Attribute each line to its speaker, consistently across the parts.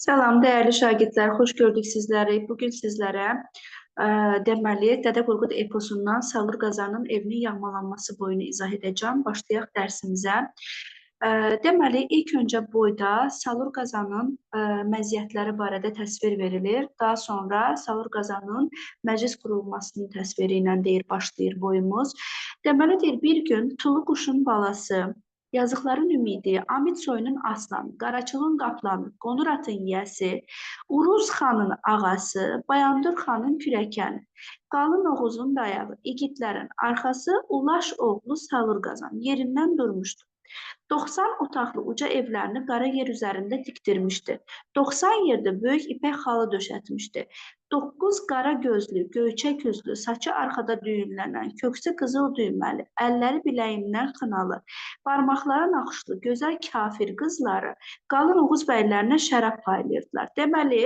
Speaker 1: Salam, dəyərli şagirdlər, xoş gördük sizləri. Bugün sizlərə deməli, Dədə Qorqud eposundan Salur Qazanın evinin yağmalanması boyunu izah edəcəm. Başlayaq dərsimizə. Deməli, ilk öncə boyda Salur Qazanın məziyyətləri barədə təsvir verilir. Daha sonra Salur Qazanın məclis qurulmasının təsviri ilə başlayır boyumuz. Deməli, bir gün Tulu quşun balası, Yazıqların ümidi, Amid soyunun aslanı, Qaraçılın qaplanı, Qonur atın yiyəsi, Uruz xanın ağası, Bayandur xanın kürəkəni, Qalın Oğuzun dayağı, igidlərin arxası, Ulaş oğlu Salur Qazan yerindən durmuşdu. 90 otaqlı uca evlərini qara yer üzərində tikdirmişdi. 90 yerdə böyük ipək xalı döşətmişdi. 9 qara gözlü, göyçək üzlü, saçı arxada düyünlənən, köksü qızıl düyməli, əlləri biləyindən xınalı, barmaqları naxışlı, gözəl kafir qızları qalın Oğuz bəylərinə şərab paylayırdılar. Deməli,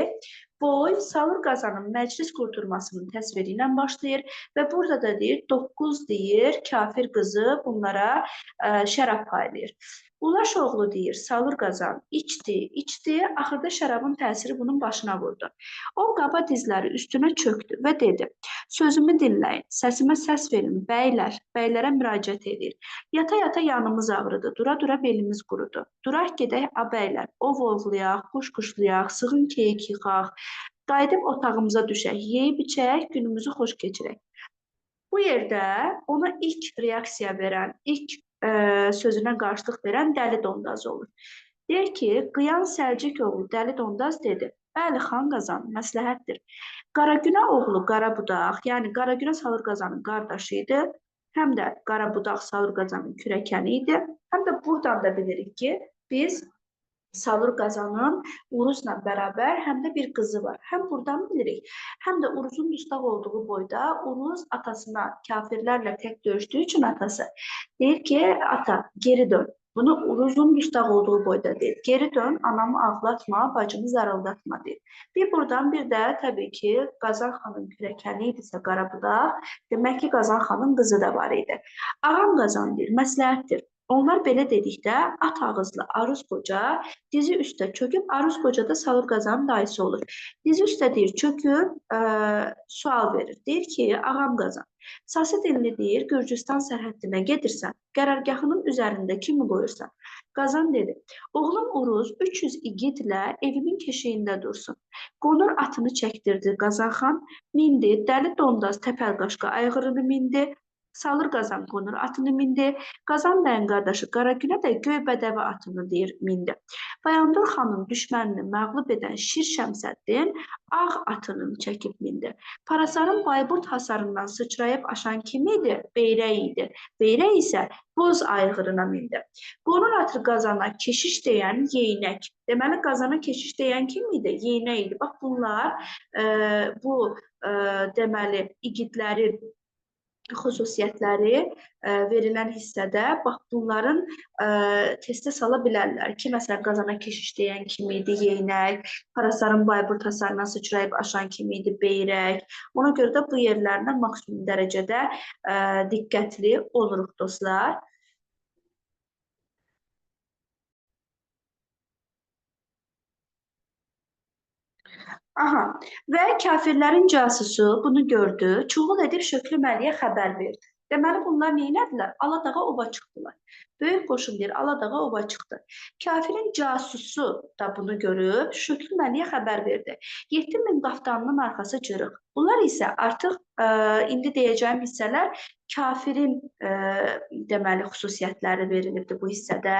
Speaker 1: boy Salur Qazanın məclis qurturmasının təsviri ilə başlayır və burada da deyir 9 deyir kafir qızı bunlara şərab paylayır. Ulaş oğlu deyir Salur Qazan içdi, axırda şərabın təsiri bunun başına vurdu. O qaba dizləri üstünə çöktü və dedi: "Sözümü dinləyin, səsimə səs verin, bəylər." Bəylərə müraciət edir. Yata-yata yanımız ağrıdı, dura-dura belimiz qurudu. Duraq gedək a bəylər, ov ovlayaq, quş quşlayaq, sığın keyik yıxaq, qayıdıb otağımıza düşək, yeyib içək, günümüzü xoş keçirək. Bu yerdə ona ilk reaksiya verən, ilk sözünə qarşılıq verən Dəli Dondaz olur. Deyir ki, Qıyan Səlcik oğlu Dəli Dondaz dedi: "Bəli, xan Qazan, məsləhətdir. Qaragünə oğlu Qarabudaq, yəni Qaragünə Salur Qazanın qardaşı idi, həm də Qarabudaq Salur Qazanın kürəkəni idi. Həm də buradan da bilirik ki, biz Salur Qazanın Uruzla bərabər həm də bir qızı var. Həm buradan bilirik, həm də Uruzun dustaq olduğu boyda Uruz atasına kafirlərlə tək döyüşdüyü üçün atası deyir ki, ata geri dön. Bunu Uruzun dustaq olduğu boyda deyir. Geri dön, anamı ağlatma, bacımı zarıldatma deyir. Bir buradan bir də təbii ki, Qazan xanın kürəkəni idisə Qarabudaq, demək ki, Qazan xanın qızı da var idi. Ağam Qazan deyir, məsləhətdir. Onlar belə dedikdə at ağızlı Aruz qoca dizi üstə çöküb, Aruz qoca da Salur Qazanın dayısı olur. Dizi üstə deyir, çöküb sual verir. Deyir ki, ağam Qazan, Sası dilli deyir, Gürcüstan sərhəddinə gedirsən, qərargahının üzərində kimi qoyursan? Qazan dedi, oğlum Uruz 300 igidlə evimin keşiyində dursun. Qonur atını çəkdirdi Qazan xan, mindi, Dəli Dondaz təpəl qaşqa ayğırını mindi, Salur Qazan qonur atını mindi, Qazan bəyin qardaşı Qaragünə də Göybədəvi atını deyir mindi. Bayandur xanın düşmənini məğlub edən Şir Şəmsəddin ağ atının çəkib mindi. Parasarın Bayburt hasarından sıçrayıb aşan kim idi? Beyrək idi. Beyrək isə boz ayğırına mindi. Qonur atı Qazana keşiş deyən Yeynək. Deməli, Qazana keşiş deyən kim idi? Yeynək idi. Bax, bunlar bu deməli igidlərin xüsusiyyətləri verilən hissədə bax bunların testə sala bilərlər ki, məsələn Qazana keşiş deyən kim idi? Yeynək, Parasarın Bayburt hasarına sıçrayıb aşan kim idi? Beyrək. Ona görə də bu yerlərdə maksimum dərəcədə diqqətli oluruq dostlar. Aha, və kafirlərin casusu bunu gördü, çuğul edib Şöklü Məliyə xəbər verdi. Deməli, bunlar neynədilər? Aladağa ova çıxdılar. Böyük qoşun deyir, Aladağa ova çıxdı. Kafirin casusu da bunu görüb Şöklü Məliyə xəbər verdi. 7000 qaftanının arxası cırıq. Bunlar isə artıq indi deyəcəyim hissələr kafirin deməli xüsusiyyətləri verilibdir bu hissədə.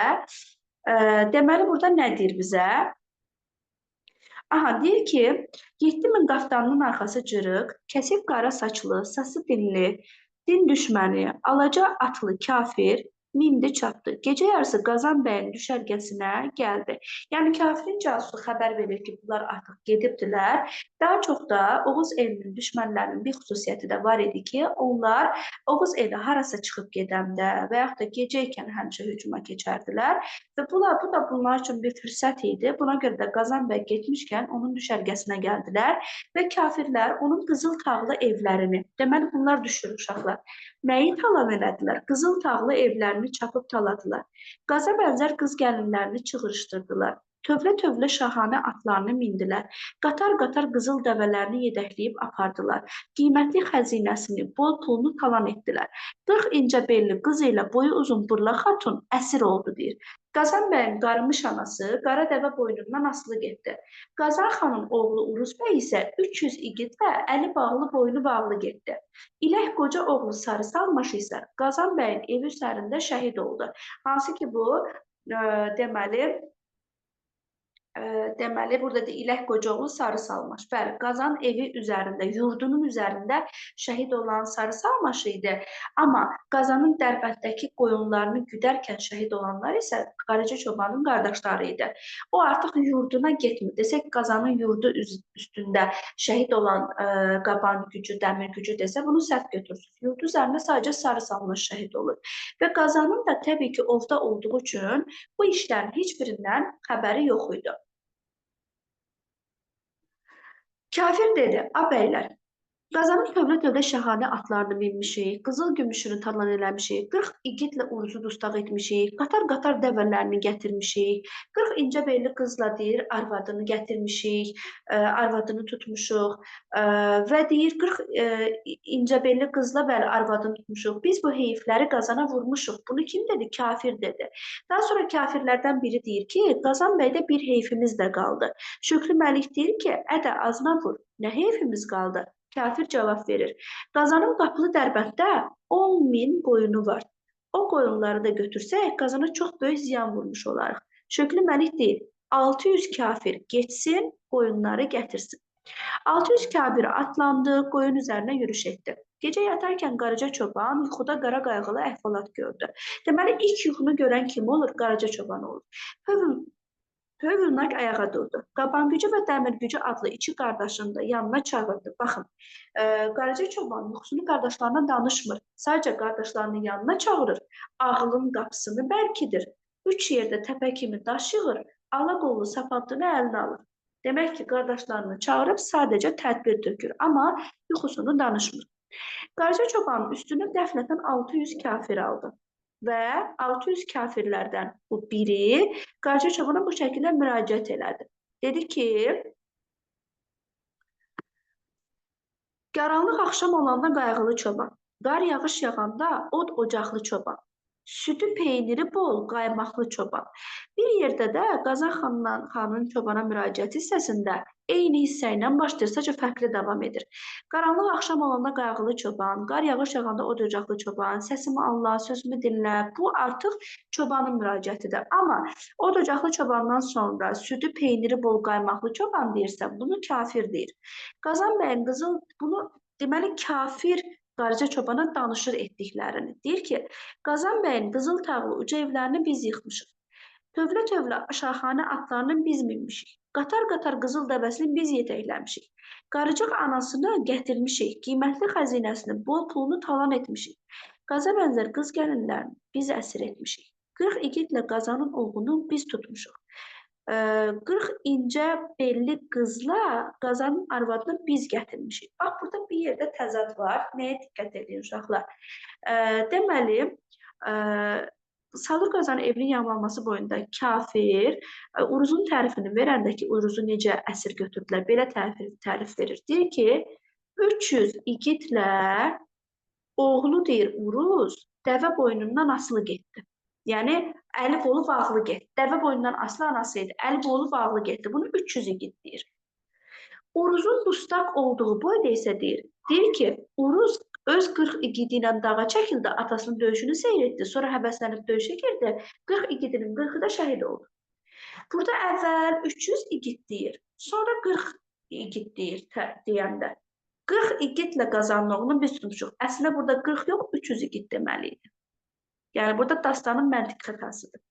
Speaker 1: Deməli, burada nə deyir bizə? Aha, deyir ki, 7000 qaftanının arxası cırıq, kəsib qara saçlı, sası dinli, din düşməni, alaca atlı kafir mindi çatdı. Gecə yarısı Qazan bəyin düşərgəsinə gəldi. Yəni kafirin casusu xəbər verir ki, bunlar artıq gedibdilər. Daha çox da Oğuz elinin düşmənlərinin bir xüsusiyyəti də var idi ki, onlar Oğuz eli harasa çıxıb gedəndə və yaxud da gecə ikən həmişə hücuma keçərdilər. Və bu da bunlar üçün bir fürsət idi. Buna görə də Qazan bəy getmişkən onun düşərgəsinə gəldilər və kafirlər onun qızıl tağlı evlərini, deməli bunlar düşür uşaqlar, nəyi talan elədilər? Qızıl tağlı evlərini çapıb taladılar. Qaza bənzər qız gəlinlərini çığırışdırdılar. Tövlə-tövlə şahanə atlarını mindilər. Qatar-qatar qızıl dəvələrini yedəkləyib apardılar. Qiymətli xəzinəsini, bol pulunu talan etdilər. 40 incə belli qız ilə boyu uzun burla xatun əsir oldu deyir. Qazan bəyin qarmış anası qara dəvə boynundan asılı getdi. Qazan xanın oğlu Uruz bəy isə 300 igidlə əli bağlı boynu bağlı getdi. İlək qoca oğlu Sarı Salmaş isə Qazan bəyin evi üzərində şəhid oldu. Hansı ki bu deməli deməli, burada da İlək Qocaoğlu Sarı Salmaş. Bəli, Qazan evi üzərində, yurdunun üzərində şəhid olan Sarı Salmaş idi. Amma Qazanın Dərbəndəki qoyunlarını güdərkən şəhid olanlar isə Qaraca Çobanın qardaşları idi. O artıq yurduna getmir. Desək, Qazanın yurdu üstündə şəhid olan qaban gücü, dəmir gücü desə, bunu səhv götürürsünüz. Yurdu üzərində sadəcə Sarı Salmaş şəhid olur. Və Qazanın da təbii ki, ovda olduğu üçün bu işlərin heç birindən xəbəri yox idi. Kafir dedi, a bəylər, Qazanın tövlə-tövlə şəhanə atlarını minmişik, qızıl gümüşünü talan eləmişik, 40 igidlə uruzu dustaq etmişik, qatar-qatar dəvələrini gətirmişik, 40 incə belli qızla deyir, arvadını gətirmişik, arvadını tutmuşuq və deyir, 40 incə belli qızla bəli, arvadını tutmuşuq. Biz bu heyfləri Qazana vurmuşuq. Bunu kim dedi? Kafir dedi. Daha sonra kafirlərdən biri deyir ki, Qazan bəydə bir heyfimiz də qaldı. Şöklü Məlik deyir ki, ədə azına vur, nə heyfimiz qaldı? Kafir cavab verir. Qazanın qapılı Dərbənddə 10.000 qoyunu var. O qoyunları da götürsək, Qazana çox böyük ziyan vurmuş olarıq. Şöklü Məlik deyir, 600 kafir geçsin, qoyunları gətirsin. 600 kafir atlandı, qoyun üzərinə yürüş etdi. Gecə yatarkən Qaraca Çoban yuxuda qara qayğılı əhvalat gördü. Deməli, ilk yuxunu görən kim olur? Qaraca Çoban olur. Hövülnak ayağa durdu. Qabangücü və Dəmirgücü adlı iki qardaşını da yanına çağırdı. Baxın, Qaraca Çoban yuxusunu qardaşlarına danışmır. Sadəcə qardaşlarını yanına çağırır. Ağlın qapısını bərkidir. 3 yerdə təpə kimi daş yığır. Ala-qollu sapandını əlinə alır. Demək ki, qardaşlarını çağırıb sadəcə tədbir tökür. Amma yuxusunu danışmır. Qaraca Çobanın üstünü qəflətən 600 kafir aldı. Və 600 kafirlərdən bu biri Qaraca Çobana bu şəkildə müraciət elədi. Dedi ki, qaranlıq axşam olanda qayğılı çoban, qar yağış yağanda od ocaqlı çoban, sütü peyniri bol, qaymaqlı çoban. Bir yerdə də Qazan xanın çobana müraciəti hissəsində eyni hissə ilə başlayır, sadəcə fərqli davam edir. Qaranlıq axşam olanda qayğılı çoban, qar yağış yağanda od ocaqlı çoban, səsimi anla, sözümü dinlə. Bu artıq çobanın müraciətidir. Amma od ocaqlı çobandan sonra sütü peyniri bol, qaymaqlı çoban deyirsə, bunu kafir deyir. Qazan bəyin qızıl bunu deməli kafir Qaraca Çobana danışır etdiklərini. Deyir ki, Qazan bəyin qızıl tağlı uca evlərini biz yıxmışıq. Tövlə-tövlə şahanə atlarını biz minmişik. Qatar-qatar qızıl dəvəsini biz yetəkləmişik. Qarıcıq anasını gətirmişik. Qiymətli xəzinəsini, bol pulunu talan etmişik. Qaza bənzər qız gəlinlərini biz əsir etmişik. 40 igidlə Qazanın oğlunu biz tutmuşuq. 40 incə belli qızla Qazanın arvadını biz gətirmişik. Bax, burada bir yerdə təzad var. Nəyə diqqət edin uşaqlar? Deməli, Salur Qazanın evinin yağmalanması boyunda kafir Uruzun tərifini verəndə ki, Uruzu necə əsir götürdülər, belə tərif verir. Deyir ki, 300 igidlə oğlu deyir Uruz dəvə boynundan asılı getdi. Yəni, əli qolu bağlı getdi. Dəvə boyundan asılı anası idi. Əli qolu bağlı getdi. Bunu 300 igid deyir. Uruzun dustaq olduğu boyda isə deyir ki, Uruz öz 40 igidi ilə dağa çəkildi, atasının döyüşünü seyr etdi, sonra həvəslənib döyüşə girdi, 40 igidinin 40-ı da şəhid oldu. Burada əvvəl 300 igid deyir, sonra 40 igid deyir deyəndə. 40 igidlə Qazanın oğlunu biz tutmuşuq. Əslində burada 40 yox, 300 igid deməli idi. Yəni, burada dastanın məntiq xətasıdır.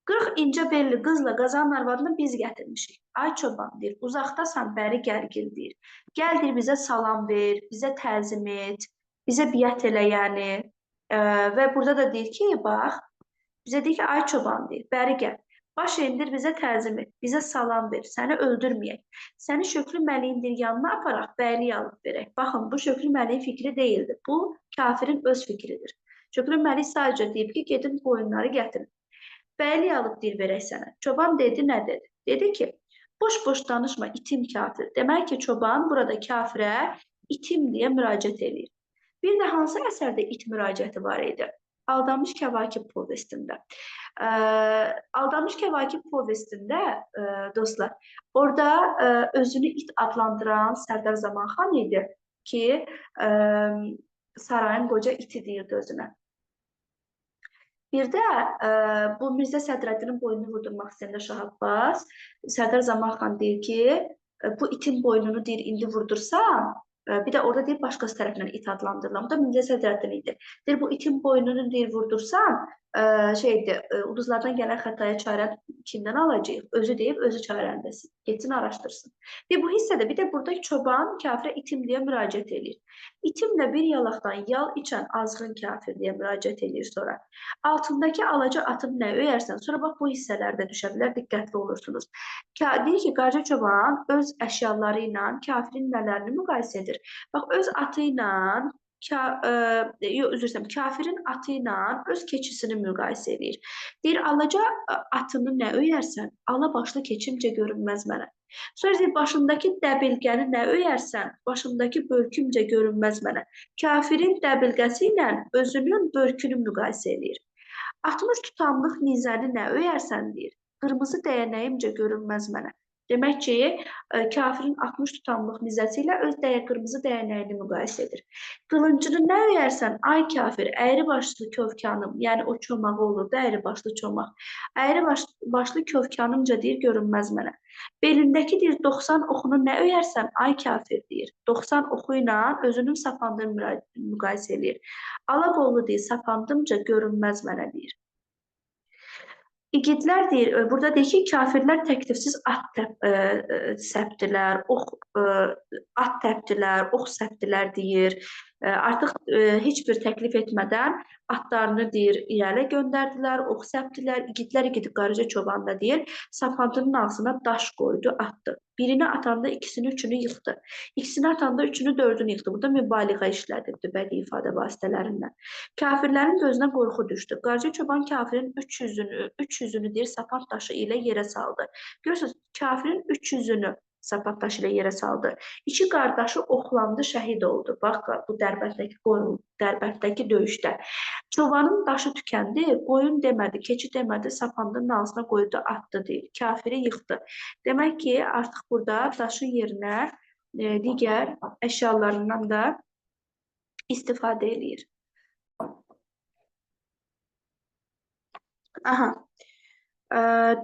Speaker 1: 40 incə belli qızla Qazanın arvadını biz gətirmişik. Ay çoban deyir, uzaqdasan, bəri gərgil deyir. Gəl deyir, bizə salam ver, bizə təzim et, bizə biət elə yəni. Və burada da deyir ki, bax, bizə deyir ki, ay çoban deyir, bəri gəl. Baş endir, bizə təzim et, bizə salam ver, səni öldürməyək. Səni Şöklü Məliyindir yanına aparaq, bəyliyi alıb verək. Baxın, bu Şöklü Məliyin fikri deyildir. Bu, kafirin öz fikridir. Şöklü Məlik sadəcə deyib ki, gedin qoyunları gətirin. Bəli alıb dil verək sənə. Çoban dedi, nə dedi? Dedi ki, boş-boş danışma, itim kafir. Demək ki, çoban burada kafirə itim deyə müraciət edir. Bir də hansı əsərdə it müraciəti var idi? Aldanmış Kəvakib povestində. Aldanmış Kəvakib povestində dostlar, orada özünü it adlandıran Sərdar Zamanxan idi ki, sarayın qoca iti deyirdi özünə. Bir də bu Mirzə Sədrəddinin boynunu vurdurmaq istəyəndə Şah Abbas, Sərdar Zamanxan deyir ki, bu itin boynunu deyir, indi vurdursan, bir də orada deyir, başqası tərəfindən it adlandırılan. Bu da Mirzə Sədrəddin idi. Deyir, bu itin boynunu deyir, vurdursan, ulduzlardan gələn xətaya çarən kimdən alacaq? Özü deyib, özü çarəndesin. Getsin, araşdırsın. Bu hissədə bir də burada çoban kafirə itim deyə müraciət edir. İtimlə bir yalaqdan yal içən azğın kafir deyə müraciət edir sonra. Altındakı alaca atını nə öyərsən? Sonra bax, bu hissələrdə düşə bilər, diqqətli olursunuz. Deyir ki, Qarca çoban öz əşyaları ilə kafirin nələrini müqayisə edir. Bax, öz atı ilə, kafirin atı ilə öz keçisini müqayisə edir. Deyir, alaca atını nə öyərsən? Ala başlı keçimcə görünməz mənə. Sonra deyir, başındakı dəbilgəni nə öyərsən? Başındakı börkümcə görünməz mənə. Kafirin dəbilgəsi ilə özünün börkünü müqayisə edir. 60 tutamlıq nizəni nə öyərsən deyir. Qırmızı dəyənəyimcə görünməz mənə. Demək ki, kafirin 60 tutamlıq nizəsi ilə öz qırmızı dəyənəyini müqayisə edir. Qılıncını nə öyərsən? Ay kafir, əyri başlı kövkanım, yəni o çomağı olurdu, əyri başlı çomaq. Əyri başlı kövkanımca deyir, görünməz mənə. Belindəki deyir, 90 oxunu nə öyərsən? Ay kafir deyir. 90 oxu ilə özünün sapandığını müqayisə edir. Alaqoğlu deyir, sapandımca görünməz mənə deyir. İgidlər deyir, burada deyir ki, kafirlər təklifsiz at səpdilər, at təpdilər, ox səpdilər deyir. Artıq heç bir təklif etmədən atlarını deyir, irələ göndərdilər, ox səpdilər. İgidlər igidib Qarıca çoban da deyir, sapandının ağzına daş qoydu, atdı. Birini atanda ikisini, üçünü yıxdı. İkisini atanda üçünü, dördünü yıxdı. Burada mübaliğə işlədibdi bədii ifadə vasitələrindən. Kafirlərin gözünə qorxu düşdü. Qarıca çoban kafirin 300-ünü deyir, sapand daşı ilə yerə saldı. Görürsünüz, kafirin 300-ünü sapand daşı ilə yerə saldı. İki qardaşı oxlandı, şəhid oldu. Bax, bu Dərbəndəki döyüşdə. Çobanın daşı tükəndi, qoyun demədi, keçi demədi, sapandın ağzına qoydu, atdı deyir. Kafiri yıxdı. Demək ki, artıq burada daşın yerinə digər əşyalarından da istifadə edir. Aha.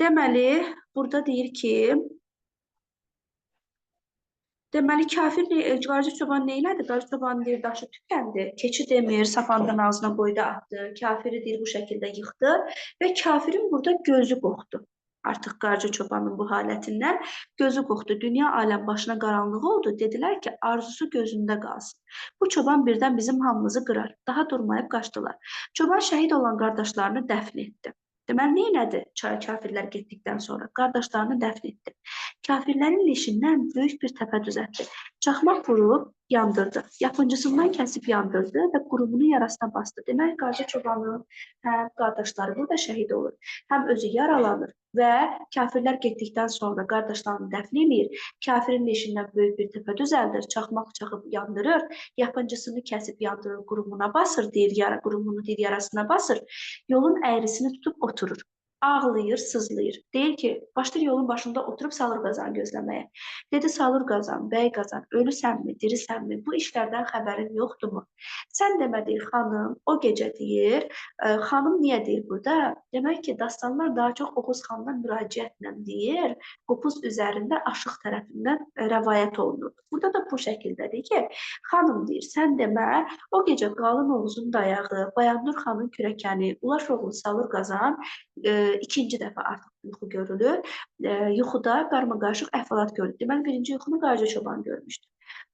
Speaker 1: Deməli, burada deyir ki, kafir Qarıca çoban neylədi? Qarıca çoban deyir, daşı tükəndi. Keçi demir, sapandın ağzına qoydu, atdı. Kafiri deyir, bu şəkildə yıxdı və kafirin burada gözü qorxdu. Artıq Qarıca çobanın bu halətindən gözü qorxdu. Dünya aləm başına qaranlıq oldu. Dedilər ki, arzusu gözündə qalsın. Bu çoban birdən bizim hamımızı qırar. Daha durmayıb qaçdılar. Çoban şəhid olan qardaşlarını dəfn etdi. Deməli, neynədi kafirlər getdikdən sonra? Qardaşlarını dəfn etdi. Kafirlərin leşindən böyük bir təpə düzəltdi. Çaxmaq vurub yandırdı. Yapıncısından kəsib yandırdı və qurumunu yarasına bastı. Demək, Qarıca çobanın həm qardaşları burada şəhid olur, həm özü yaralanır və kafirlər getdikdən sonra qardaşlarını dəfn edir. Kafirin leşindən böyük bir təpə düzəldir, çaxmaq çaxıb yandırır, yapıncısını kəsib yandırır, qurumuna basır, qurumunu deyir, yarasına basır. Yolun əyrisini tutub oturur. Ağlayır, sızlayır. Deyir ki, başlayır yolun başında oturub Salur Qazanı gözləməyə. Dedi, Salur Qazan, bəy Qazan, ölüsənmi, dirisənmi, bu işlərdən xəbərin yoxdurmu? Sən demə, deyir, xanım, o gecə deyir, xanım niyə deyir burada? Demək ki, dastanlar daha çox Oğuz xanına müraciətlə deyir, qopuz üzərində aşıq tərəfindən rəvayət olunur. Burada da bu şəkildədir ki, xanım deyir, sən demə, o gecə Qalın Oğuzun dayağı, Bayandur xanın kürəkəni, Ulaş oğlu Salur Qazan ikinci dəfə artıq yuxu görülür. Yuxuda qarmaqarışıq əhvalat görülür. Deməli, birinci yuxunu Qarıca çoban görmüşdü.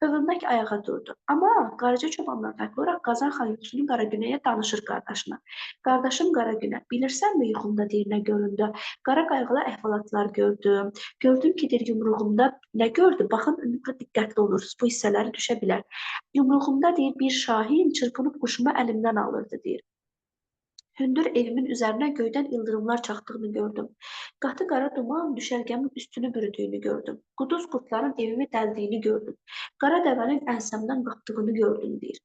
Speaker 1: Hövlnak ayağa durdu. Amma Qarıca çobandan fərqli olaraq Qazan xan yuxusunu Qaragünəyə danışır qardaşına. Qardaşım Qaragünə, bilirsənmi yuxumda deyir nə göründü? Qara qayğılı əhvalatlar gördüm. Gördüm ki, deyir, yumruğumda nə gördü? Baxın, diqqətli olursunuz, bu hissələri düşə bilər. Yumruğumda deyir, bir şahin çırpınıb quşumu əlimdən alırdı deyir. Hündür evimin üzərinə göydən ildırımlar çaxdığını gördüm. Qatı qara duman düşərgəmin üstünü bürüdüyünü gördüm. Quduz qurdların evimi dəldiyini gördüm. Qara dəvənin ənsamdan qapdığını gördüm deyir.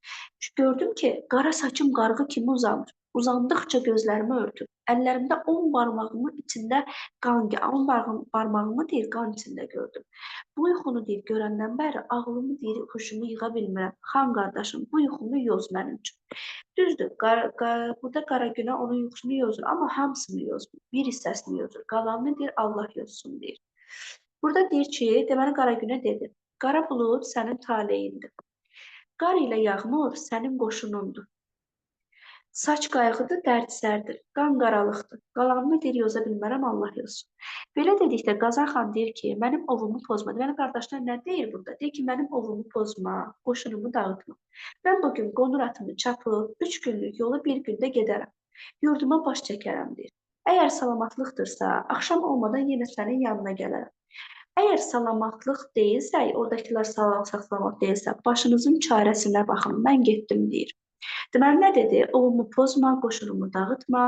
Speaker 1: Gördüm ki, qara saçım qarğı kimi uzanır. Uzandıqca gözlərimi örtür. Əllərimdə 10 barmağımın içində qan, 10 barmağımı deyir, qan içində gördüm. Bu yuxunu deyir, görəndən bəri ağlımı deyir, huşumu yığa bilmirəm. Xan qardaşım, bu yuxumu yoz mənim üçün. Düzdür, burada qara günə onun yuxusunu yozur, amma hamısını yozmur. Bir hissəsini yozur. Qalanını deyir, Allah yozsun deyir. Burada deyir ki, deməli qara günə dedi. Qara bulud sənin taleyindir. Qar ilə yağmur sənin qoşunundur. Saç qayğıdır, dərd sərdir, qan qaralıqdır. Qalanını deyir, yoza bilmərəm, Allah yozsun. Belə dedikdə Qazan xan deyir ki, mənim ovumu pozma. Deməli, qardaşlar nə deyir burada? Deyir ki, mənim ovumu pozma, qoşunumu dağıtma. Mən bugün qonur atımı çapıb, 3 günlük yolu bir gündə gedərəm. Yurduma baş çəkərəm, deyir. Əgər salamatlıqdırsa, axşam olmadan yenə sənin yanına gələrəm. Əgər salamatlıq deyilsə, oradakılar sağlam deyilsə, başınızın çarəsinə baxın, mən getdim, deyir. Deməli, nə dedi? Ovumu pozma, qoşunumu dağıtma,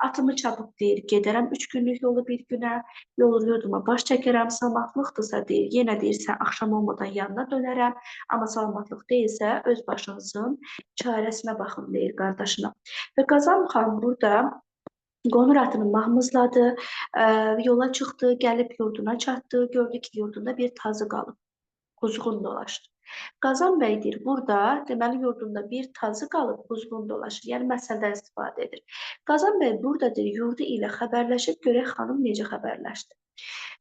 Speaker 1: atımı çapıb deyir, gedərəm 3 günlük yolu bir günə, yurduma baş çəkərəm, salamatlıqdırsa deyir, yenə deyirsən, axşam olmadan yanına dönərəm, amma salamatlıq deyilsə, öz başınızın çarəsinə baxın, deyir qardaşına. Və Qazan xan burada qonur atını mahmızladı, yola çıxdı, gəlib yurduna çatdı, gördü ki, yurdunda bir tazı qalıb, quzğun dolaşdı. Qazan bəy deyir, burada deməli yurdunda bir tazı qalıb quzğun dolaşır, yəni məsəldən istifadə edir. Qazan bəy buradadır, yurdu ilə xəbərləşib görək xanım necə xəbərləşdi.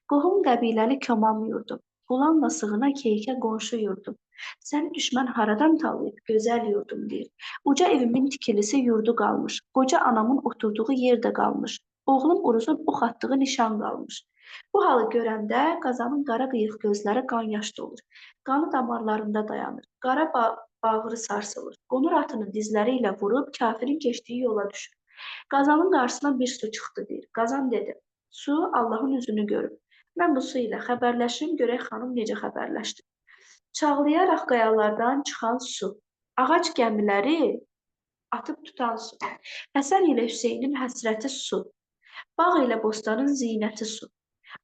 Speaker 1: Qohum qəbiləli komam yurdum, Qulanla sığına keykə qonşu yurdum. Səni düşmən haradan talayıb, gözəl yurdum deyir. Uca evimin tikilisi yurdu qalmış, qoca anamın oturduğu yerdə qalmış, oğlum Uruzun ox atdığı nişan qalmış. Bu halı görəndə Qazanın qara qıyıq gözləri qan yaşlı olur. Qanı damarlarında dayanır. Qara bağrı sarsılır. Qonur atını dizləri ilə vurub kafirin keçdiyi yola düşür. Qazanın qarşısına bir su çıxdı deyir. Qazan dedi, su Allahın üzünü görüb. Mən bu su ilə xəbərləşim, görək xanım necə xəbərləşdi. Çağlayaraq qayalardan çıxan su. Ağac gəmiləri atıb tutan su. Həsən ilə Hüseynin həsrəti su. Bağ ilə bostanın zinəti su.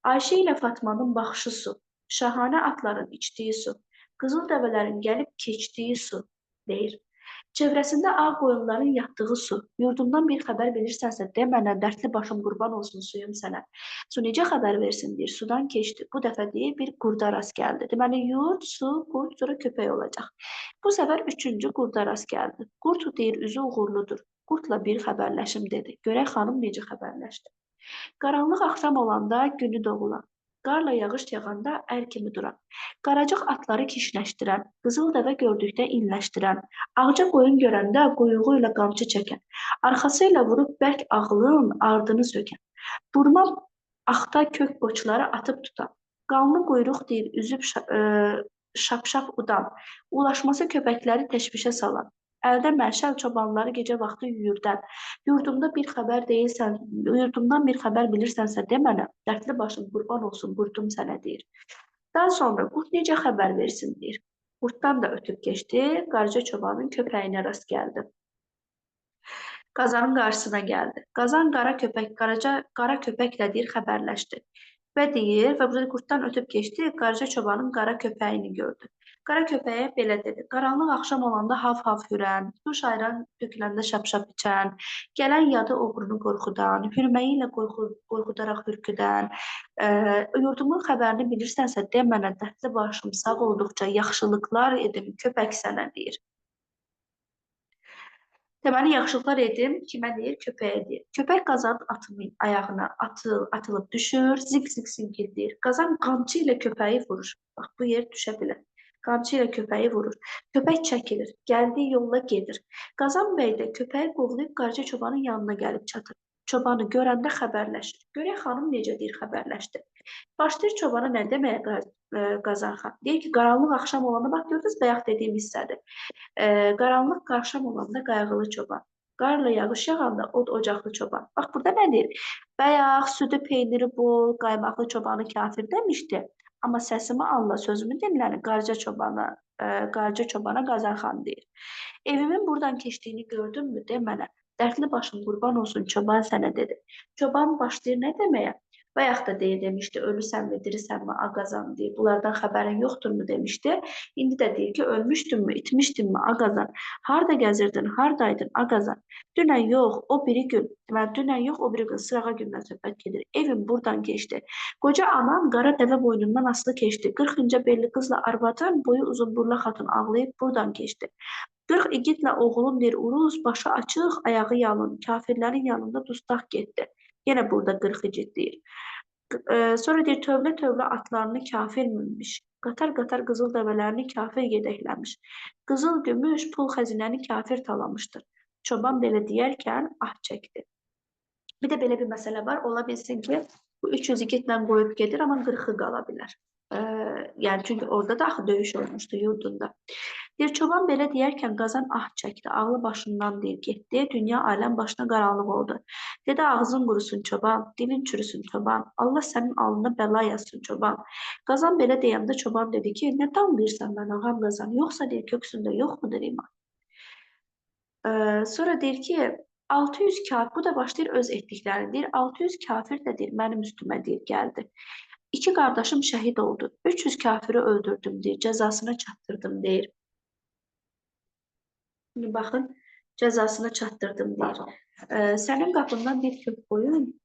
Speaker 1: Ayşə ilə Fatmanın baxışı su, şahanə atların içdiyi su, qızıl dəvələrin gəlib keçdiyi su, deyir. Çevrəsində ağ qoyunların yatdığı su, yurdumdan bir xəbər bilirsənsə, de mənə, dərdli başım qurban olsun suyum sənə. Su necə xəbər versin, deyir, sudan keçdi. Bu dəfə deyir, bir qurda rast gəldi. Deməli, yurd, su, qurd, sonra köpək olacaq. Bu səfər 3-cü qurda rast gəldi. Qurd deyir, üzü uğurludur. Qurdla bir xəbərləşim dedi. Görək xanım necə xəbərləşdi. Qaranlıq axşam olanda günü doğulan, qarla yağış yağanda ər kimi duran, qaracıq atları kişnəşdirən, qızıl dəvə gördükdə inləşdirən, ağca qoyun görəndə quyruğu ilə qamçı çəkən, arxası ilə vurub bərk ağlın ardını sökən, burma axta kök qoçları atıb tutan, qanlı quyruq deyir, üzüb şapşap udan, ulaşması köpəkləri təşvişə salan, əldə məşəl çobanları gecə vaxtı yüyürdən, yurdumdan bir xəbər bilirsənsə de mənə, dərdli başım qurban olsun, qurdum sənə deyir. Daha sonra qurd necə xəbər versin deyir. Qurddan da ötüb keçdi, qarca çobanın köpəyinə rast gəldi. Qazanın qarşısına gəldi. Qazan qara köpəklə deyir, xəbərləşdi. Və deyir, və burada qurddan ötüb keçdi, qarca çobanın qara köpəyini gördü. Qara köpəyə belə dedi, qaranlıq axşam olanda hav-hav hürən, su şayran töküləndə şap-şap içən, gələn yadı oğrunu qorxudan, hürməyi ilə qorxudaraq hürküdən, yurdumun xəbərini bilirsənsə, de mənə, dərdli başım sağ olduqca yaxşılıqlar edim, köpək sənə deyir. Deməli, yaxşılıqlar edim, kimə deyir? Köpəyə deyir. Köpək Qazanın atının ayağına atılıb düşür, zik-zik deyir. Qazan qamçı ilə köpəyi vurur. Bax, bu yer düşə bilər. Qamçı ilə köpəyi vurur. Köpək çəkilir, gəldiyi yolla gedir. Qazan bəy də köpəyi qovlayıb qarca çobanın yanına gəlib çatır. Çobanı görəndə xəbərləşir. Görək xanım necə deyir xəbərləşdi. Başlayır çobana nə deməyə Qazan xan? Deyir ki, qaranlıq axşam olanda, bax gördünüz, bayaq dediyim hissədir. Qaranlıq axşam olanda qayğılı çoban. Qarla yağış yağanda od ocaqlı çoban. Bax burada nə deyir? Bayaq südü, peyniri bol, qaymaqlı çobanı kafir demişdi. Amma səsimi Allah, sözümü dinləni, qarca çobana Qazan xan deyir. Evimin buradan keçdiyini gördünmü? De mənə. Dərdli başım qurban olsun çoban sənə dedi. Çoban başlayır nə deməyə? Bayaq da demişdi, ölüsənmi, dirisənmi, Ağazan deyir. Bunlardan xəbərin yoxdurmu demişdi. İndi də deyir ki, ölmüşdünmü, itmişdinmi, Ağazan? Harda gəzirdin, hardaydın, Ağazan? Dünən yox, o biri gün, deməli, dünən yox, o biri gün sırağa gündən söhbət gedir. Evim buradan keçdi. Qoca anam qara dəvə boynundan asılı keçdi. 40 incə belli qızla arvadın, boyu uzun burla xatun ağlayıb buradan keçdi. 40 igidlə oğlum deyir, Uruz, başı açıq, ayağı yalın, kafirlərin yanında dustaq getdi. Yenə burada 40 igid deyir. Sonra deyir, tövlə-tövlə atlarını kafir minmiş. Qatar-qatar qızıl dəvələrini kafir yedəkləmiş. Qızıl, gümüş, pul xəzinəni kafir talamışdır. Çoban belə deyərkən ah çəkdi. Bir də belə bir məsələ var. Ola bilsin ki, bu 300 igidlə qoyub gedir, amma 40-ı qala bilər. Yəni, çünki orada da axı döyüş olmuşdu yurdunda. Deyir, çoban belə deyərkən Qazan ah çəkdi, ağlı başından deyir, getdi, dünya aləm başına qaranlıq oldu. Dedi, ağzın qurusun çoban, dilin çürüsün çoban, Allah sənin alnına bəla yazsın çoban. Qazan belə deyəndə çoban dedi ki, nə danlayırsan mən ağam Qazan, yoxsa deyir, köksündə yoxmudur iman. Sonra deyir ki, 600 kafir, bu da başlayır öz etdiklərini deyir, 600 kafir də deyir, mənim üstümə deyir, gəldi. 2 qardaşım şəhid oldu, 300 kafiri öldürdüm deyir, cəzasına çatdırdım deyir. Şimdi baxın, cəzasına çatdırdım deyir. Sənin qapından bir kök qoyun,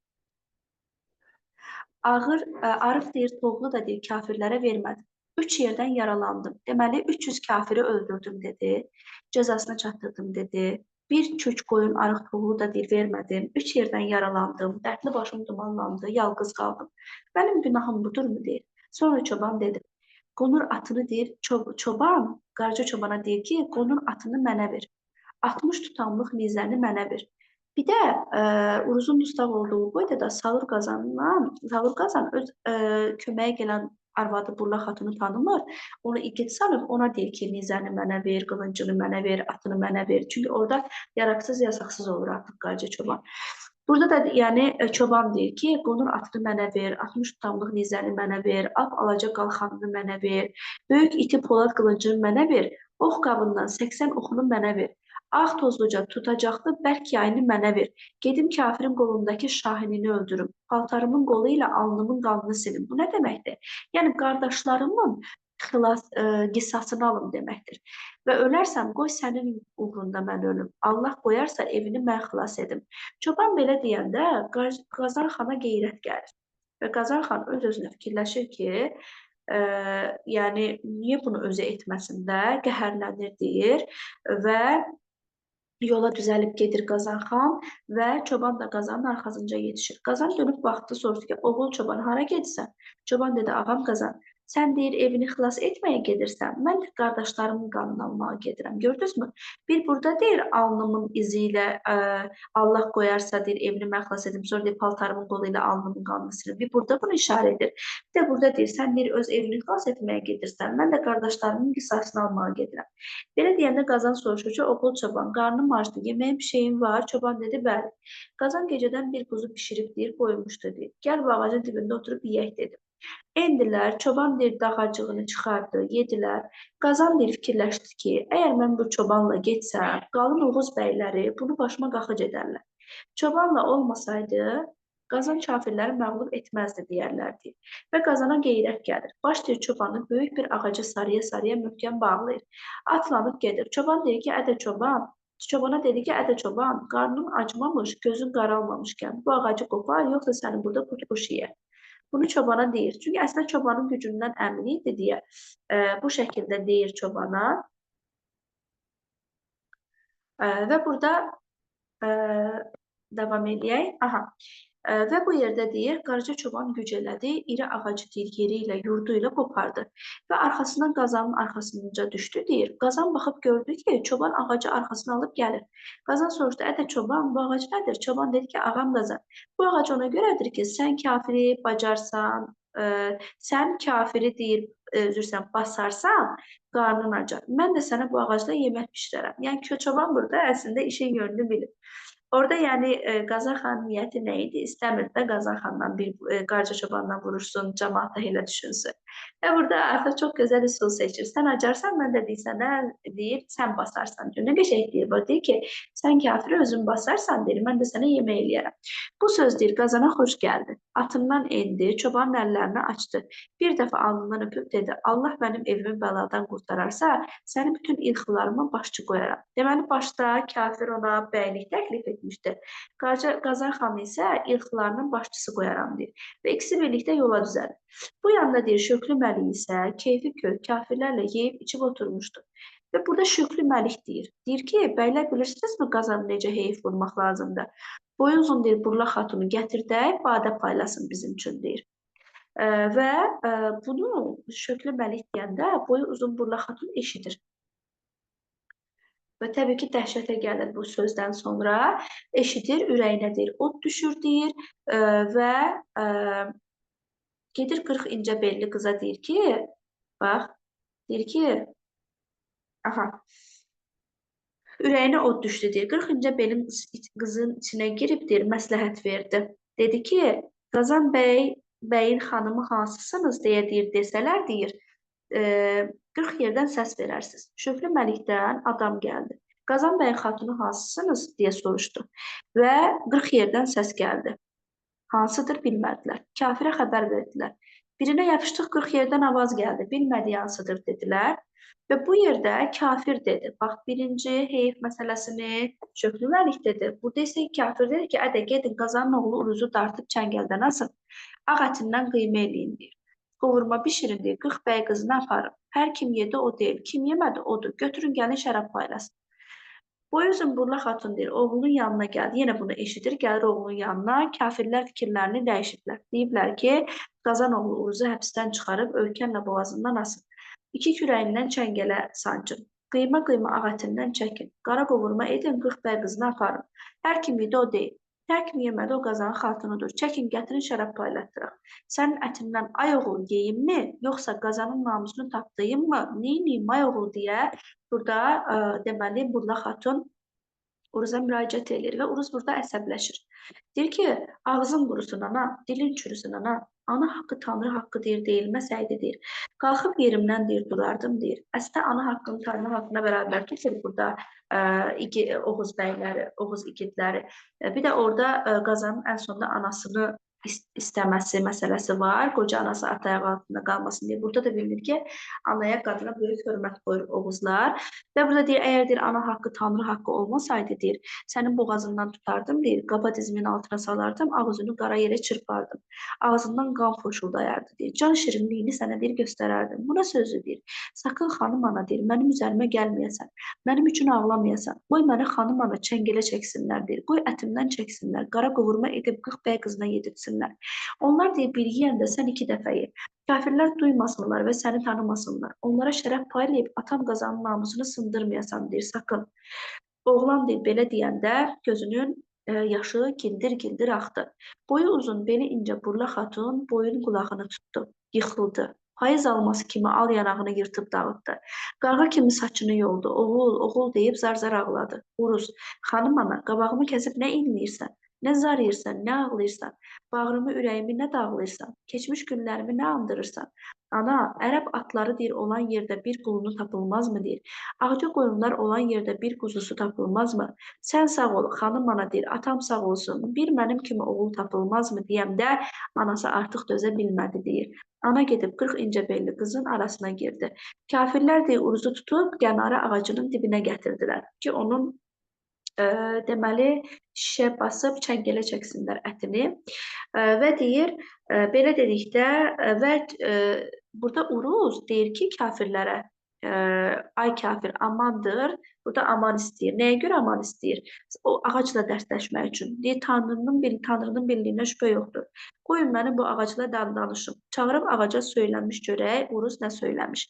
Speaker 1: arıq deyir, toğlu da deyir, kafirlərə vermədim. 3 yerdən yaralandım. Deməli, 300 kafiri öldürdüm dedi, cəzasına çatdırdım dedi. Bir kök qoyun, arıq toğlu da deyir, vermədim. 3 yerdən yaralandım, dərdli başım dumanlandı, yalqız qaldım. Mənim günahım budurmu deyir. Sonra çoban dedi, qonur atını deyir, çoban, qarca çobana deyir ki, qonur atını mənə ver. 60 tutamlıq nizəni mənə ver. Bir də Uruzun dustaq olduğu boyda da Salur Qazan öz köməyə gələn arvadı Burla xatunu tanımır. Onu igid sanıb, ona deyir ki, nizəni mənə ver, qılıncını mənə ver, atını mənə ver. Çünki orada yaraqsız, yasaqsız olur artıq qarca çoban. Burada da yəni çoban deyir ki, qonur atını mənə ver, 60 tutamlıq nizəni mənə ver, ap alaca qalxanını mənə ver, böyük iti polad qılıncını mənə ver, ox qabından 80 oxunu mənə ver. Ağ tozluca tutacaqlı bərk yayını mənə ver. Gedim kafirin qolundakı şahinini öldürüm. Paltarımın qolu ilə alnımın qanını silim. Bu nə deməkdir? Yəni, qardaşlarımın qisasını alım deməkdir. Və ölərsəm, qoy sənin uğrunda mən ölüm. Allah qoyarsa, evini mən xilas edim. Çoban belə deyəndə, Qazan xana qeyrət gəlir. Və Qazan xan öz-özünə fikirləşir ki, yəni, niyə bunu özü etməsin də, qəhərlənir deyir və yola düzəlib gedir Qazan xan və çoban da Qazanın arxasınca yetişir. Qazan dönüb baxdı, sordu ki, oğul çoban, hara gedirsən? Çoban dedi, ağam Qazan, sən deyir, evini xilas etməyə gedirsən, mən də qardaşlarımın qanını almağa gedirəm. Gördünüzmü? Bir burada deyir, alnımın izi ilə Allah qoyarsa deyir, evini mən xilas edim, sonra deyir, paltarımın qolu ilə alnımın qanını silim. Bir burada bunu işarə edir. Bir də burada deyir, sən deyir, öz evini xilas etməyə gedirsən, mən də qardaşlarımın qisasını almağa gedirəm. Belə deyəndə Qazan soruşur ki, oğul çoban, qarnım acdı, yeməyin bir şeyin var. Çoban dedi, bəli. Qazan gecədən bir quzu pişirib deyir, qoymuşdu deyir. Gəl bu ağacın dibində oturub yeyək dedi. Endilər, çoban deyir, dağacığını çıxardı, yedilər. Qazan deyir, fikirləşdi ki, əgər mən bu çobanla getsəm, qalın Oğuz bəyləri bunu başıma qaxıc edərlər. Çobanla olmasaydı, Qazan kafirləri məğlub etməzdi deyərlərdi. Və Qazana qeyrət gəlir. Başlayır çobanı böyük bir ağaca sarıya-sarıya möhkəm bağlayır. Atlanıb gedir. Çoban deyir ki, ədə çoban. Çobana dedi ki, ədə çoban, qarnın acmamış, gözün qaralmamışkən bu ağacı qopar, yoxsa səni burada qurtquş yeyər. Bunu çobana deyir. Çünki əslində çobanın gücündən əmin idi deyə bu şəkildə deyir çobana. Və burada davam edək. Və bu yerdə deyir, Qaraca çoban güc elədi, iri ağacı deyir, yeri ilə, yurdu ilə qopardı. Və arxasından Qazanın arxasınca düşdü, deyir. Qazan baxıb gördü ki, çoban ağacı arxasına alıb gəlir. Qazan soruşdu, ədə çoban, bu ağac nədir? Çoban dedi ki, ağam Qazan, bu ağac ona görədir ki, sən kafiri bacarsan, sən kafiri deyir, üzrsən, basarsan, qarnın acar. Mən də sənə bu ağacla yemək pişirərəm. Yəni, çoban burada əslində işin yönünü bilir. Orada yəni Qazan xanın niyyəti nə idi? İstəmirdi də Qazan xandan Qarca çobandan vuruşsun, cəmaat da elə düşünsün. Və burada artıq çox gözəl üsul seçir. Sən acarsan, mən də deyirsən, deyir, sən basarsan. Nə qəşəng deyir, bu deyir ki, sən kafiri özün basarsan, deyir, mən də sənə yemək eləyərəm. Bu söz deyir, Qazana xoş gəldi. Atından endi, çobanın əllərini açdı. Bir dəfə alnından öpüb dedi, Allah mənim evimi bəladan qurtararsa, səni bütün ilxılarıma başçı qoyaram. Deməli, başda kafir ona bəylik təklif etmişdi. Qazan xanı isə ilxılarının başçısı qoyaram deyir. Və ikisi birlikdə yola düzəlir. Bu yanda deyir, Şöklü Məlik isə keyfi kök kafirlərlə yeyib içib oturmuşdu. Və burada Şöklü Məlik deyir. Deyir ki, bəylər bilirsinizmi Qazanı necə heyif vurmaq lazımdır? Boyu uzun deyir, Burla xatunu gətirdək, badə paylasın bizim üçün deyir. Və bunu Şöklü Məlik deyəndə boyu uzun Burla xatun eşidir. Və təbii ki, dəhşətə gəlir bu sözdən sonra. Eşidir, ürəyinə deyir, od düşür deyir və gedir 40 incə belli qıza deyir ki, bax, deyir ki, aha, ürəyinə od düşdü deyir. 40 incə belin qızın içinə girib deyir, məsləhət verdi. Dedi ki, Qazan bəy, bəyin xanımı hansısınız deyə deyir, desələr deyir, 40 yerdən səs verərsiniz. Şöklü Məlikdən adam gəldi. Qazan bəyin xatunu hansısınız deyə soruşdu və 40 yerdən səs gəldi. Hansıdır bilmədilər. Kafirə xəbər verdilər. Birinə yapışdıq 40 yerdən avaz gəldi. Bilmədi hansıdır dedilər. Və bu yerdə kafir dedi. Bax, birinci heyif məsələsini Şöklü Məlik dedi. Burada isə kafir dedi ki, ədə gedin Qazanın oğlu Uruzu dartıb çəngəldən asın. Ağ ətindən qıyma eləyin deyir. Qovurma bişirin deyir. 40 bəy qızını aparın. Hər kim yedi o deyil. Kim yemədi odur. Götürün gəlin şərab paylasın. Boyuzun Burla xatun deyir, oğlunun yanına gəldi. Yenə bunu eşidir, gəlir oğlunun yanına. Kafirlər fikirlərini dəyişiblər. Deyiblər ki, Qazan oğlu Uruzu həbsdən çıxarıb ölkənlə boğazından asın. 2 kürəyindən çəngələ sancın. Qıyma ağ ətindən çəkin. Qara qovurma edin, 40 bəy qızını aparın. Hər kim yedi o deyil. Hər kim yemədi o Qazanın xatunudur. Çəkin, gətirin şərab paylatdıraq. Sənin ətindən ay oğul yeyimmi, yoxsa Qazanın namusunu tapdıyımmı, neyiniyim ay oğul deyə burada deməli Burla xatun Uruza müraciət edir və Uruz burada əsəbləşir. Deyir ki, ağzın qurusun ana, dilin çürüsün ana. Ana haqqı Tanrı haqqı deyir, deyilməsəydi deyir. Qalxıb yerimdən deyir, durardım deyir. Əslində ana haqqını Tanrı haqqına bərabər tutur burada Oğuz bəyləri, Oğuz igidləri. Bir də orada Qazanın ən sonunda anasını istəməsi məsələsi var. Qoca anası ata ayağı altında qalmasın deyə. Burada da bilinir ki, anaya, qadına böyük hörmət qoyur Oğuzlar. Və burada deyir, əgər deyir, ana haqqı, Tanrı haqqı olmasaydı deyir, sənin boğazından tutardım deyir, qaba dizimin altına salardım, ağzını qara yerə çırpardım. Ağzından qan fışıldayardı deyir. Can şirinliyini sənə deyir, göstərərdim. Buna sözü deyir. Sakın xanım ana deyir, mənim üzərimə gəlməyəsən, mənim üçün ağlamayasan. Qoy məni xanım ana çəngələ çəksinlər deyir. Qoy ətimdən çəksinlər, qara qovurma edib 40 bəy qızına yedirsinlər. Onlar deyir, bir yiyəndə sən 2 dəfə ye. Kafirlər duymasınlar və səni tanımasınlar. Onlara şərəf paylayıb atam Qazanın namusunu sındırmayasan deyir, sakın. Oğlan deyir, belə deyəndə gözünün yaşı gildir-gildir axdı. Boyu uzun, beli incə Burla xatun boyun qulağını tutdu, yıxıldı. Payız alması kimi al yanağını yırtıb dağıtdı. Qarğa kimi saçını yoldu, oğul, oğul deyib zar-zar ağladı. Uruz, xanım ana, qabağımı kəsib nə inləyirsən? Nə zarıyırsan, nə ağlayırsan, bağrımı, ürəyimi nə dağlayırsan, keçmiş günlərimi nə andırırsan. Ana, ərəb atları deyir, olan yerdə bir qulunu tapılmazmı deyir. Ağca qoyunlar olan yerdə bir quzusu tapılmazmı? Sən sağ ol, xanım ana deyir, atam sağ olsun, bir mənim kimi oğul tapılmazmı deyəndə anası artıq dözə bilmədi deyir. Ana gedib 40 incə belli qızın arasına girdi. Kafirlər deyir, Uruzu tutub qənara ağacının dibinə gətirdilər ki, onun deməli şişə basıb çəngələ çəksinlər ətini və deyir, belə dedikdə və burada Uruz deyir ki, kafirlərə ay kafir amandır, burada aman istəyir. Nəyə görə aman istəyir? O ağacla dərsləşmək üçün. Deyir, Tanrının birliyinə şübhə yoxdur. Qoyun məni bu ağacla danışım. Çağırıb ağaca söylənmiş görək, Uruz nə söyləmiş.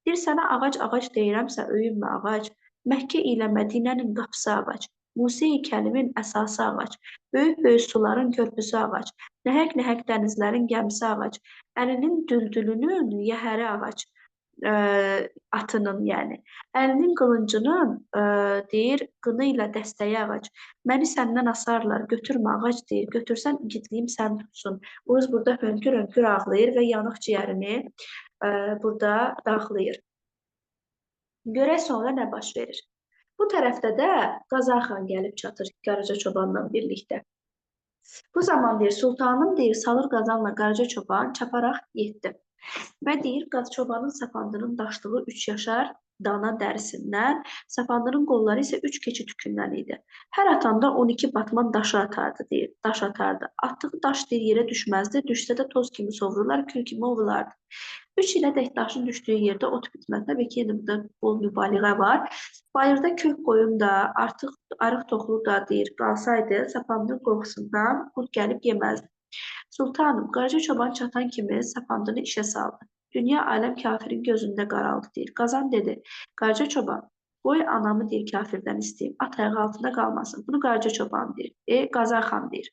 Speaker 1: Deyir, sənə ağac deyirəmsə, öyünmə ağac. Məkkə ilə Mədinənin qapısı ağac, Musa-i Kəlimin əsası ağac, böyük-böyük suların körpüsü ağac, nəhəng-nəhəng dənizlərin gəmisi ağac, əlinin düldülünün yəhəri ağac, atının, yəni. Əlinin qılıncının deyir, qını ilə dəstəyi ağac. Məni səndən asarlar, götürmə ağac deyir. Götürsən igidliyim sən tutsun. Uruz burada hönkür-hönkür ağlayır və yanıq ciyərini burada dağlayır. Görək sonra nə baş verir. Bu tərəfdə də Qazan xan gəlib çatır Qaraca çobanla birlikdə. Bu zaman deyir, sultanım deyir, Salur Qazanla Qaraca çoban çaparaq yetdi. Və deyir, çobanın sapandının daşdığı 3 yaşar dana dərisindən, sapandının qolları isə 3 keçi tükündən idi. Hər atanda 12 batman daşı atardı, deyir, daş atardı. Atdığı daş deyir, yerə düşməzdi, düşsə də toz kimi sovururlar, kül kimi ovulardı. 3 ilə dək daşın düşdüyü yerdə ot bitməz. Təbii ki, burada bol mübaliğə var. Bayırda kök qoyun da, artıq arıq toxlu da deyir, qalsaydı, sapandının qorxusundan qurd gəlib yeməzdi. Sultanım, Qaraca çoban çatan kimi sapandını işə saldı. Dünya aləm kafirin gözündə qaraldı, deyir. Qazan dedi, Qaraca çoban, qoy anamı deyir kafirdən istəyim, at ayağı altında qalmasın. Bunu Qaraca çoban deyir, Qazan xan deyir.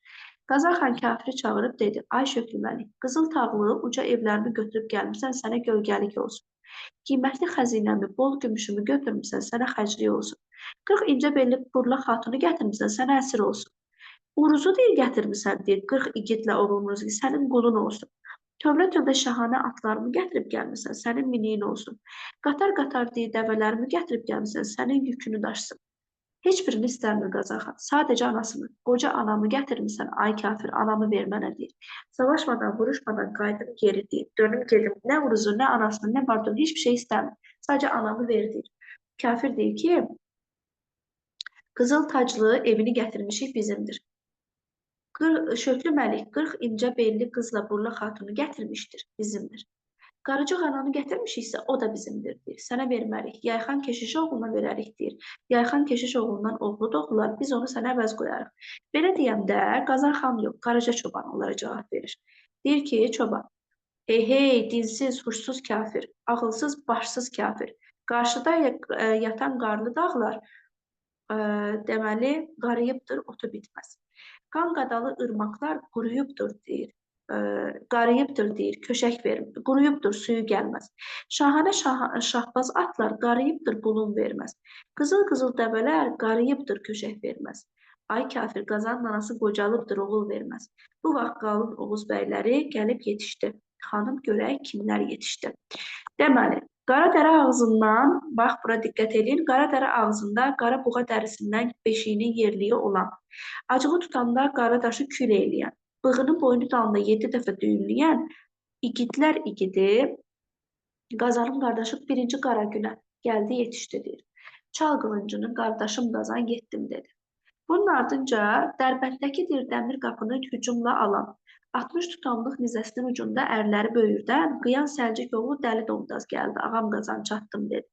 Speaker 1: Qazan xan kafiri çağırıb dedi, ay Şöklüməli, qızıl tağlı uca evlərimi götürüb gəlmirsən, sənə gölgəlik olsun. Qiymətli xəzinəmi, bol gümüşümü götürmüsən, sənə xəclik olsun. 40 incə belli burla xatunu gətirmirsən, sənə əsir olsun. Uruzu deyir gətirmirsən, deyir, 40 igidlə oğlumuz, sənin qulun olsun. Tövlə-tövlə şahanə atlarımı gətirib gəlmirsən, sənin miniyin olsun. Qatar-qatar deyir, dəvələrimi gətirib gəlmirsən, sənin yükünü daşısın. Heç birini istərmir Qazan xan. Sadəcə anasını, qoca anamı gətirmirsən, ay kafir, anamı ver mənə deyir. Savaşmadan, vuruşmadan qayıdım geri deyir. Dönüm gedim, nə uruzu, nə anasını, nə bardonu, heç bir şey istəmir. Sadəcə anamı ver deyir. Kafir deyir ki, qızıl taclı evini gətirmişik bizimdir. Şöklü Məlik 40 incə belli qızla burla xatunu gətirmişdir, bizimdir. Qarıcıq ananı gətirmişiksə, o da bizimdir, deyir. Sənə vermərik, Yayxan keşiş oğluna verərik, deyir. Yayxan keşiş oğlundan oğlu doğular, biz onu sənə əvəz qoyarıq. Belə deyəndə, Qazan xan yox, Qaraca çoban onlara cavab verir. Deyir ki, çoban, hey, dinsiz, huşsuz kafir, ağılsız, başsız kafir. Qarşıda yatan qarlı dağlar, deməli, qarıyıbdır, otu bitməz. Qan qadalı ırmaqlar quruyubdur, deyir. Qarıyıbdır, deyir, köşək vermir. Quruyubdur, suyu gəlməz. Şahanə şahbaz atlar qarıyıbdır, bulun verməz. Qızıl-qızıl dəvələr qarıyıbdır, köşək verməz. Ay kafir, Qazanın anası qocalıbdır, oğul verməz. Bu vaxt qalın Oğuz bəyləri gəlib yetişdi. Xanım görək kimlər yetişdi. Deməli, Qaradərə ağzından, bax bura diqqət edin, Qaradərə ağzında qara buğa dərisindən beşiyinin yerliyi olan, acığı tutanda qara daşı kül eləyən, bığını boynu dalında 7 dəfə düyünləyən igidlər igidi Qazanın qardaşı birinci qara günə gəldi yetişdi, deyir. Çal qılıncını, qardaşım Qazan getdim, dedi. Bunun ardınca Dərbəndəki dəmir qapını hücumla alan, 60 tutamlıq nizəsinin ucunda ərləri böyürdən Qıyan Səlcik oğlu Dəli Dondaz gəldi, ağam Qazan çatdım, dedi.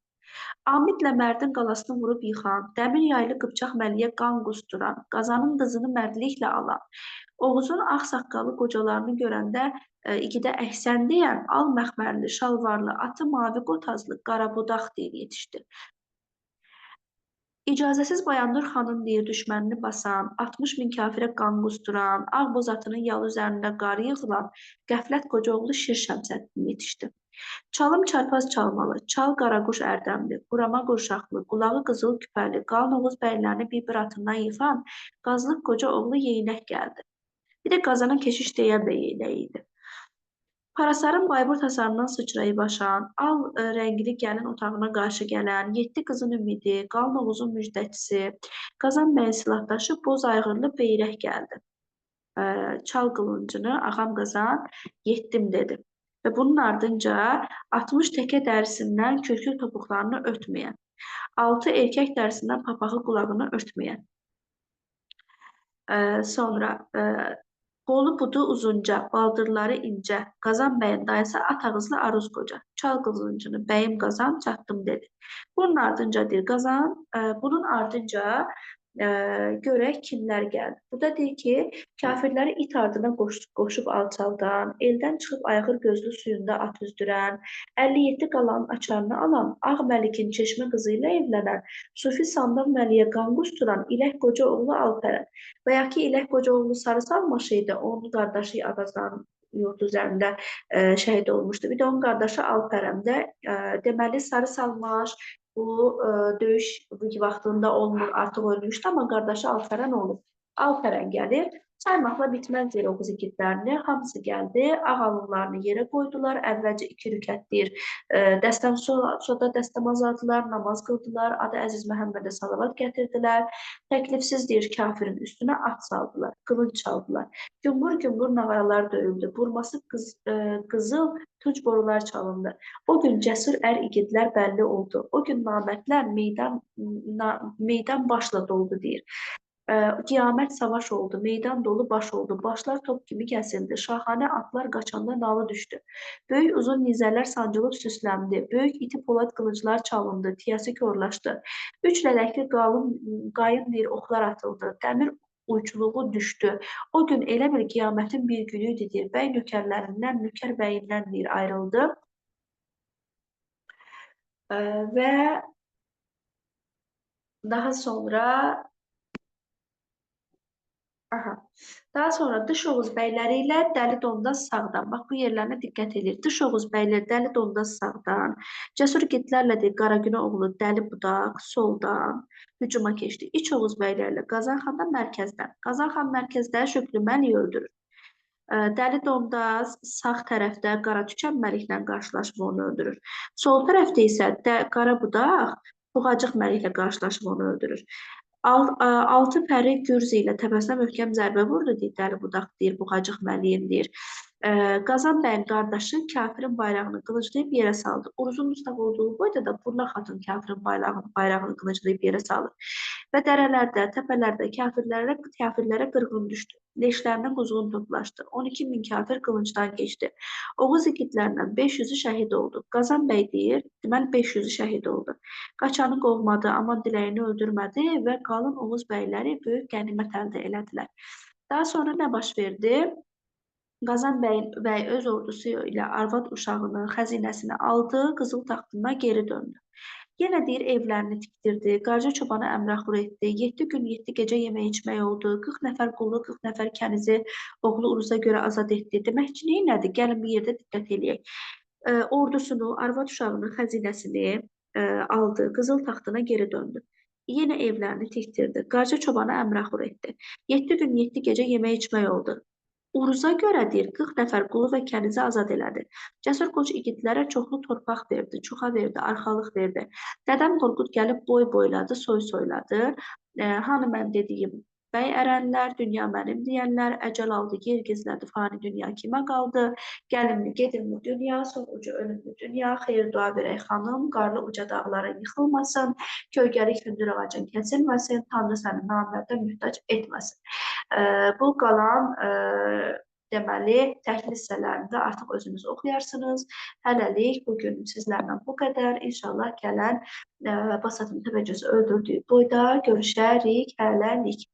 Speaker 1: Amidlə Mərdin qalasını vurub yıxan, dəmir yaylı qıpçaq Məliyə qan qusturan, Qazanın qızını mərdliklə alan, Oğuzun ağ saqqalı qocalarını görəndə ikidə əhsən deyən, al məxmərli, şalvarlı, atı mavi qotazlı, qarabudaq deyir yetişdi. İcazəsiz Bayandur xanın deyir düşmənini basan, 60 min kafirə qan qusturan, ağ boz atının yalı üzərində qarı yığılan, qəflət qoca oğlu Şir Şəmsəddin yetişdi. Çalım çarpaz çalmalı, çal qaraquş ərdəmli, qurama qurşaqlı, qulağı qızıl küpəli, qalın Oğuz bəylərini bir atından yıxan, qazlıq qoca oğlu Yeynək gəldi. Bir də Qazana keşiş deyən də Yeynək idi. Parasarın Bayburt hasarından sıçrayıb aşan, al rəngli gəlin otağına qarşı gələn, 7 qızın ümidi, qalın Oğuzun müjdəçisi, Qazan bəyin silahdaşı boz ayğırlı beyrək gəldi. Çal qılıncını, ağam Qazan, yetdim, dedi. Və bunun ardınca 60 təkə dərisindən kürkül topuqlarını örtməyən, 6 erkək dərisindən papağı qulağını örtməyən, sonra qolu budu uzunca, baldırları incə, Qazan bəyin dayısı at ağızlı Aruz qoca. Çal qılıncını, bəyim Qazan, çatdım, dedi. Bunun ardınca deyir Qazan, bunun ardınca görək kimlər gəldi. Burada deyir ki, kafirləri it ardına qoşub alçaldan, eldən çıxıb ayğır gözlü suyunda at üzdürən, 57 qalanın açarını alan, Ağ Məlikin çeşmə qızı ilə evlənən, Sufi Sandıq Məliyə qan qusturan İlək qoca oğlu Alpərən. Bayaqki İlək qoca oğlu Sarı Salmaşı idi, onun qardaşı Ağazdan yurdu üzərində şəhid olmuşdu. Bir də onun qardaşı Alpərəm də deməli Sarı Salmaş bu döyüş vaxtında olmur, artıq ölmüşdü, amma qardaşı Alpərən olub. Alpərən gəlir. Saymaqla bitməz deyir Oğuz igidlərini. Hamısı gəldi, ağalıqlarını yerə qoydular. Əvvəlcə 2 rükət deyir, dəstəm sonra dəstəmaz aldılar, namaz qıldılar, adı Əziz Məhəmmədə salavat gətirdilər. Təklifsiz deyir, kafirin üstünə at saldılar, qılınc çaldılar. Gümbür-gümbür nağaralar döyüldü, burması qızıl tunç borular çalındı. O gün cəsur ər igidlər bəlli oldu. O gün namərdlər meydan başla doldu deyir. Qiyamət savaş oldu, meydan dolu baş oldu, başlar top kimi kəsildi, şahanə atlar qaçanda nalı düşdü. Böyük uzun nizələr sancılıb süsləndi, böyük iti polad qılınclar çalındı, tiyəsi korlaşdı. Üç lələkli qayın deyir, oxlar atıldı, dəmir uyçuluğu düşdü. O gün elə bir qiyamətin bir günüydü deyir, bəy nökərlərindən, nökər bəyindən deyir, ayrıldı. Və daha sonra Daha sonra Dış Oğuz bəyləri ilə Dəli Dondaz sağdan, bax bu yerlərinə diqqət edir. Dış Oğuz bəyləri Dəli Dondaz sağdan, Cəsur igidlərlə deyir Qaragünə oğlu Dəli Budaq soldan hücuma keçdi. İç Oğuz bəylərlə Qazan xan da mərkəzdən. Qazan xan mərkəzdə Şöklüməli öldürür. Dəli Dondaz sağ tərəfdə Qara Tükən Məliklə qarşılaşıb onu öldürür. Sol tərəfdə isə Qara Budaq Buğacıq Məliklə qarşılaşıb onu öldürür. Altı pəri Gürzi ilə təpəsinə möhkəm zərbə vurdu, deyir, Dəli Budaq deyir, Buğacıq Məliyin deyir. Qazan bəyin qardaşı kafirin bayrağını qılıclayıb yerə saldı. Uruzun dustaq olduğu boyda da Burla xatun kafirin bayrağını qılıclayıb yerə salır. Və dərələrdə, təpələrdə kafirlərə qırğın düşdü. Leşlərindən quzğun toplaşdı. 12 min kafir qılıncdan keçdi. Oğuz igidlərindən 500-ü şəhid oldu. Qazan bəy deyir, deməli 500-ü şəhid oldu. Qaçanı qovmadı, amma diləyini öldürmədi və qalın Oğuz bəyləri böyük qənimət əldə elədilər. Daha sonra nə baş verdi? Qazan bəy öz ordusu ilə arvad uşağını, xəzinəsini aldı, qızıl taxtına geri döndü. Yenə deyir, evlərini tikdirdi, qarca çobanı əmrəxur etdi, 7 gün, 7 gecə yemək içmək oldu, 40 nəfər qullu, 40 nəfər kənizi oğlu Uruza görə azad etdi. Demək ki, neynədir? Gəlin bir yerdə diqqət eləyək. Ordusunu, arvad uşağını, xəzinəsini aldı, qızıl taxtına geri döndü. Yenə evlərini tikdirdi, qarca çobanı əmrəxur etdi. 7 gün, 7 gecə yemək içmək oldu. Uruza görə deyir, 40 nəfər qulu və kənizi azad elədi. Cəsur qoç igidlərə çoxlu torpaq verdi, çuxa verdi, arxalıq verdi. Dədəm Qorqud gəlib boy boyladı, soy soyladı. Hanı mən dediyim bəy ərənlər, dünya mənim deyənlər, əcəl aldı, yer gizlədi, fani dünya kimə qaldı? Gəlinmi, gedinmi dünya, son ucu ölümlü dünya, xeyir dua verək xanım, qarlı uca dağlara yıxılmasın, kölgəli hündür ağacın kəsilməsin, Tanrı səni namərdə mühtac etməsin. Bu qalan deməli təhlil hissələrində artıq özünüz oxuyarsınız. Hələlik bugün sizlərlə bu qədər. İnşallah gələn Basatın Təpəcəsi öldürdüyü boyda görüşərik. Hələlik.